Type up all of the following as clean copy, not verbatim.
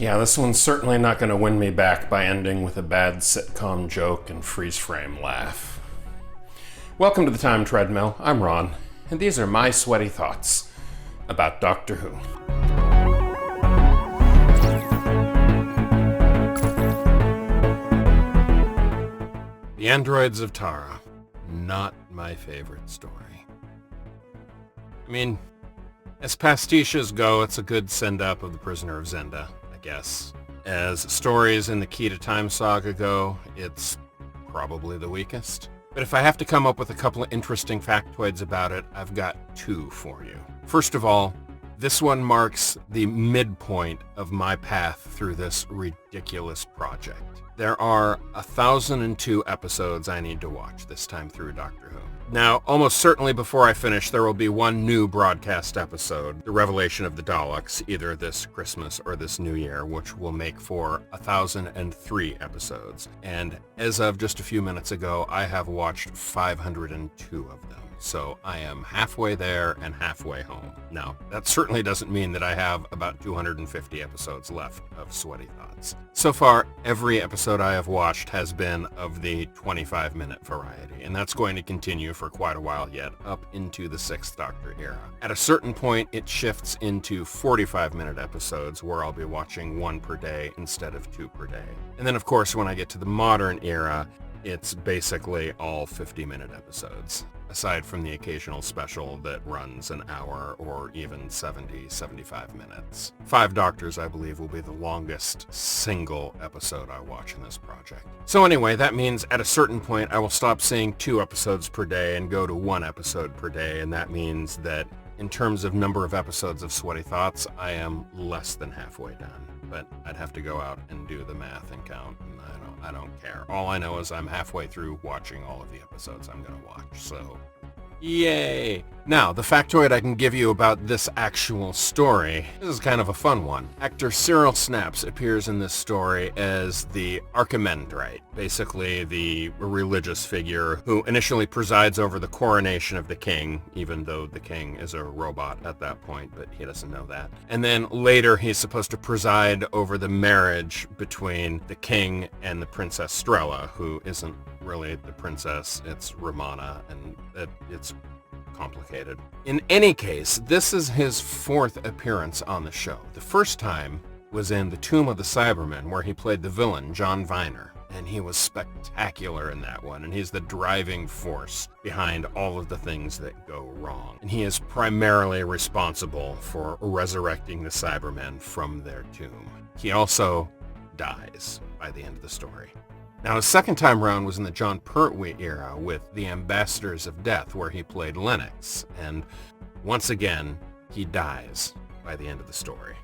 Yeah, this one's certainly not going to win me back by ending with a bad sitcom joke and freeze-frame laugh. Welcome to the Time Treadmill. I'm Ron, and these are my sweaty thoughts about Doctor Who. The Androids of Tara. Not my favorite story. I mean, as pastiches go, it's a good send-up of The Prisoner of Zenda, I guess. As stories in the Key to Time saga go, it's probably the weakest. But if I have to come up with a couple of interesting factoids about it, I've got two for you. First of all, this one marks the midpoint of my path through this ridiculous project. There are 1,002 episodes I need to watch this time through Doctor Who. Now, almost certainly before I finish, there will be one new broadcast episode, The Revelation of the Daleks, either this Christmas or this New Year, which will make for 1,003 episodes. And as of just a few minutes ago, I have watched 502 of them. So I am halfway there and halfway home. Now, that certainly doesn't mean that I have about 250 episodes left of Sweaty Thoughts. So far, every episode I have watched has been of the 25-minute variety, and that's going to continue for quite a while yet, up into the Sixth Doctor era. At a certain point, it shifts into 45-minute episodes, where I'll be watching one per day instead of two per day. And then, of course, when I get to the modern era, it's basically all 50-minute episodes, aside from the occasional special that runs an hour or even 70, 75 minutes. 5 Doctors, I believe, will be the longest single episode I watch in this project. So anyway, that means at a certain point I will stop seeing 2 episodes per day and go to 1 episode per day, and that means that in terms of number of episodes of Sweaty Thoughts, I am less than halfway done. But I'd have to go out and do the math and count, and I don't care. All I know is I'm halfway through watching all of the episodes I'm going to watch, so yay! Now, the factoid I can give you about this actual story, this is kind of a fun one. Actor Cyril Snaps appears in this story as the Archimandrite, basically the religious figure who initially presides over the coronation of the king, even though the king is a robot at that point, but he doesn't know that. And then later he's supposed to preside over the marriage between the king and the Princess Strella, who isn't really the princess, it's Romana, and it's complicated. In any case, this is his 4th appearance on the show. The first time was in The Tomb of the Cybermen, where he played the villain, John Viner, and he was spectacular in that one, and he's the driving force behind all of the things that go wrong. And he is primarily responsible for resurrecting the Cybermen from their tomb. He also dies by the end of the story. Now, his second time around was in the Jon Pertwee era with The Ambassadors of Death, where he played Lennox, and once again, he dies by the end of the story.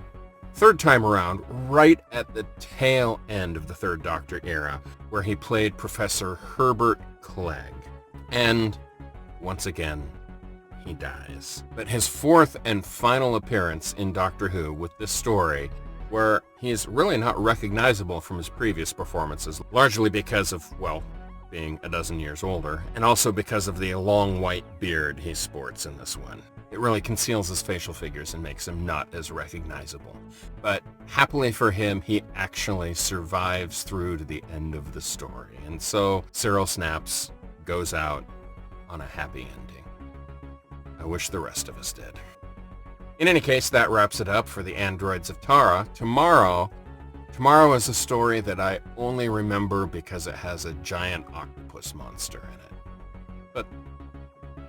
Third time around, right at the tail end of the Third Doctor era, where he played Professor Herbert Clegg, and once again, he dies. But his 4th and final appearance in Doctor Who with this story, where he's really not recognizable from his previous performances, largely because of, well, being a dozen years older, and also because of the long white beard he sports in this one. It really conceals his facial figures and makes him not as recognizable. But happily for him, he actually survives through to the end of the story, and so Cyril Snaps goes out on a happy ending. I wish the rest of us did. In any case, that wraps it up for the Androids of Tara. Tomorrow is a story that I only remember because it has a giant octopus monster in it. But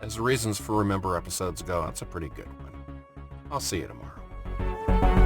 as reasons for remember episodes go, that's a pretty good one. I'll see you tomorrow.